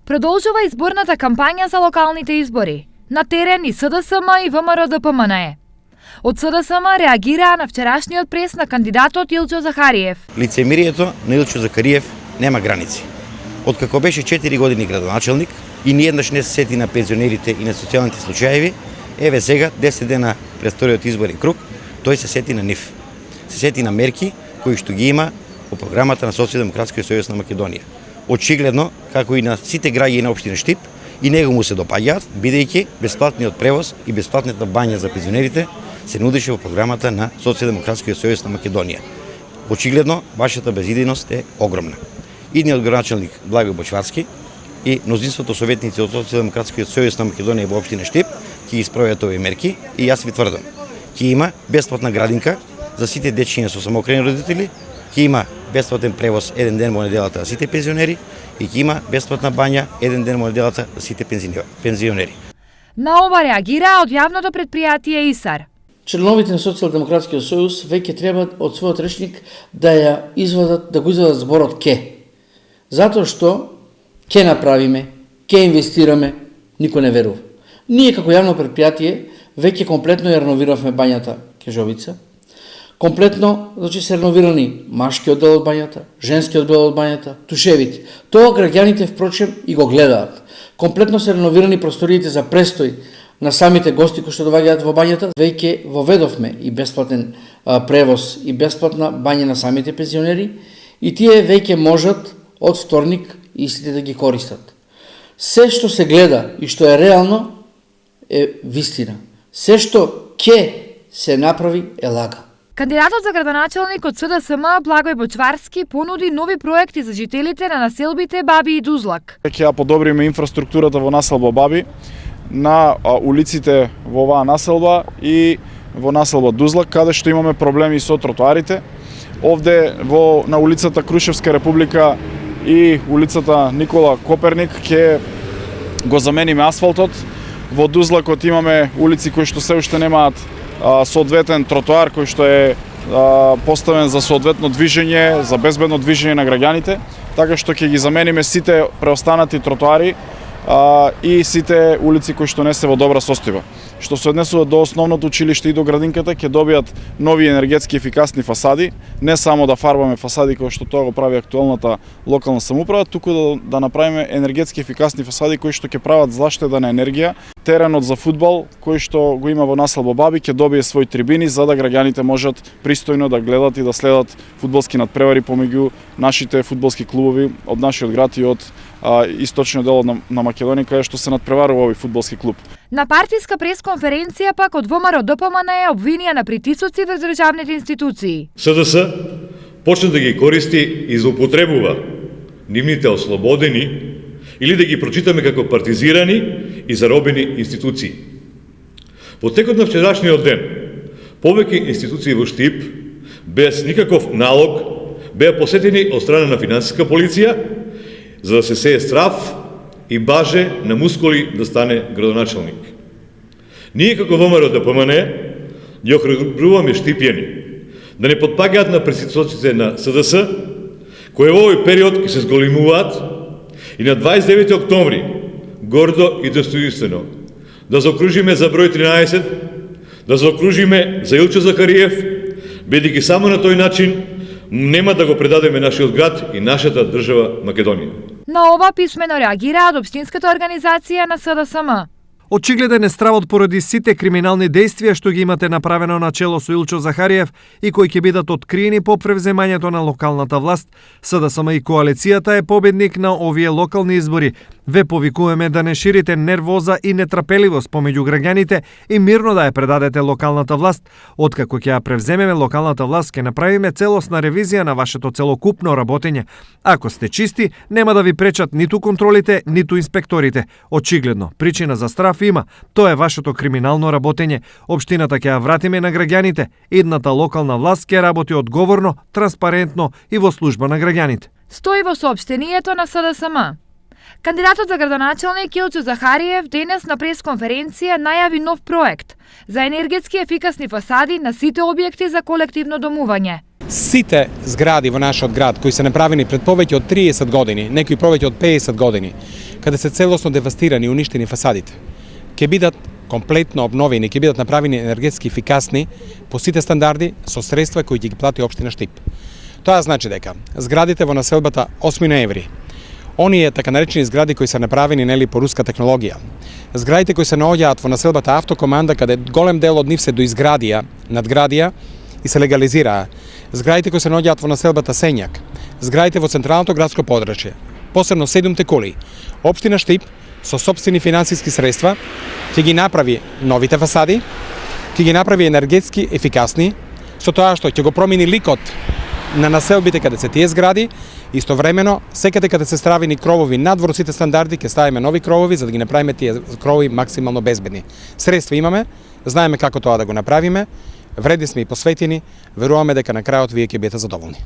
Продолжува изборната кампања за локалните избори. На терен и СДСМ и ВМРО-ДПМН е. Од СДСМ реагираа на вчерашниот прес на кандидатот Илчо Захариев. Лицемерието на Илчо Захариев нема граници. Откако беше 4 години градоначелник и ниеднаш не се сети на пензионерите и на социјалните случаеви, еве сега 10 дена пред вториот изборен круг, тој се сети на нив. Се сети на мерки кои што ги има по програмата на Социјалдемократскиот сојуз на Македонија. Очигледно, како и на сите граѓани на општина Штип, и него му се допаѓаат, бидејќи бесплатниот превоз и бесплатната бања за пензионерите се нудеше во програмата на Социјалдемократскиот сојуз на Македонија. Очигледно, вашата безидејност е огромна. Идниот градоначелник Благој Бочварски и мнозинството советници од Социјалдемократскиот сојуз на Македонија во општина Штип ќе испроведат овие мерки и јас ви тврдам, ќе има бесплатна градинка за сите дечиња со самоокрени родители, ќе има бесплатен превоз еден ден во неделата за сите пензионери и ќе има бесплатна бања еден ден во неделата за сите пензионери. На ова реагира од јавното предпријатие ИСАР. Членовите на Социјалдемократскиот сојуз веќе треба од својот речник да го извадат зборот ке. Затоа што ке направиме, ке инвестираме, никој не верува. Ние како јавно предпријатие веќе комплетно ја реновиравме бањата Кежовица. Комплетно, значи се реновирани машкиот дел од бањата, женскиот дел од бањата, тушевите. Тоа граѓаните впрочем и го гледаат. Комплетно се реновирани просториите за престој на самите гости кои што доаѓаат во бањата. Веќе воведовме и бесплатен превоз и бесплатна бања на самите пензионери и тие веќе можат од вторник истите да ги користат. Се што се гледа и што е реално е вистина. Се што ќе се направи е лага. Кандидатот за градоначелник од СДСМ Благој Бочварски понуди нови проекти за жителите на населбите Баби и Дузлак. Ќе ја подобриме инфраструктурата во населба Баби, на улиците во оваа населба и во населба Дузлак, каде што имаме проблеми со тротоарите. Овде на улицата Крушевска република и улицата Никола Коперник ќе го замениме асфалтот. Во Дузлакот имаме улици кои што се уште немаат соодветен тротоар кој што е поставен за соодветно движење, за безбедно движење на граѓаните, така што ќе ги замениме сите преостанати тротоари и сите улици кои што не се во добра состојба. Што се однесува до основното училиште и до градинката, ќе добијат нови енергетски ефикасни фасади, не само да фарбаме фасади кои што тоа го прави актуелната локална самоуправа, туку да направиме енергетски ефикасни фасади кои што ќе прават заштеда на енергија. Теренот за фудбал кој што го има во населба Баби ќе добие своји трибини за да граѓаните можат пристојно да гледат и да следат фудбалски надпревари помеѓу нашите фудбалски клубови од нашиот град и од источниот дел на Македонија, каде што се надпреварува овој фудбалски клуб. На партиска пресконференција пак од ВМРО-ДПМН обвинија на притисоци врз државните институции. СДС почна да ги користи и злоупотребува нивните ослободени или да ги прочитаме како партизирани и заробени институции. Во текот на вчерашниот ден, повеќе институции во Штип, без никаков налог, беа посетени од страна на финансиска полиција, за да се сее страв и баже на мускули да стане градоначелник. Ние како ВМРО-ДПМН ги охрабруваме штипјани да не потпаѓаат на притисоците на СДС, кои во овој период ќе се зголемуваат и на 29 октомври гордо и достоинствено да заокружиме за број 13, да заокружиме за Илчо Захариев, бидејќи само на тој начин нема да го предадеме нашиот град и нашата држава Македонија. На ова писмено реагира од општинската организација на СДСМ. Очигледен е стравот поради сите криминални действија што ги имате направено на чело со Илчо Захариев и кои ќе бидат откриени по превземањето на локалната власт. СДСМ и коалицијата е победник на овие локални избори. Ве повикуваме да не ширите нервоза и нетрпеливост помеѓу граѓаните и мирно да ја предадете локалната власт. Откако ќе ја превземеме локалната власт, ќе направиме целосна ревизија на вашето целокупно работење. Ако сте чисти, нема да ви пречат ниту контролите, ниту инспекторите. Очигледно, причина за страф има. Тоа е вашето криминално работење. Општината ќе ја вратиме на граѓаните. Идната локална власт ќе работи одговорно, транспарентно и во служба на граѓаните. Стои во соопштението на СДСМ. Кандидатот за градоначелник Илчо Захариев денес на пресконференција најави нов проект за енергетски ефикасни фасади на сите објекти за колективно домување. Сите згради во нашиот град кои се направени пред повеќе од 30 години, некои повеќе од 50 години, каде се целосно девастирани и уништени фасадите, ќе бидат комплетно обновени, ќе бидат направени енергетски ефикасни по сите стандарди со средства кои ќе ги плати општина Штип. Тоа значи дека зградите во населбата 8 ноември, оние така наречени згради кои се направени нели по руска технологија, зградите кои се наоѓаат во населбата Автокоманда, каде голем дел од нив се доизградија, надградија и се легализираа, зградите кои се наоѓаат во населбата Сењак, зградите во централното градско подрачје, посебно 7 коли, општина Штип со сопствени финансиски средства ќе ги направи новите фасади, ќе ги направи енергетски ефикасни, со тоа што ќе го промени ликот на населбите каде се тие згради, истовремено секаде каде се стравени кровови надвор сите стандарди ќе ставиме нови кровови за да ги направиме тие кровови максимално безбедни. Средства имаме, знаеме како тоа да го направиме, вредни сме и посветени, веруваме дека на крајот вие ќе бидете задоволни.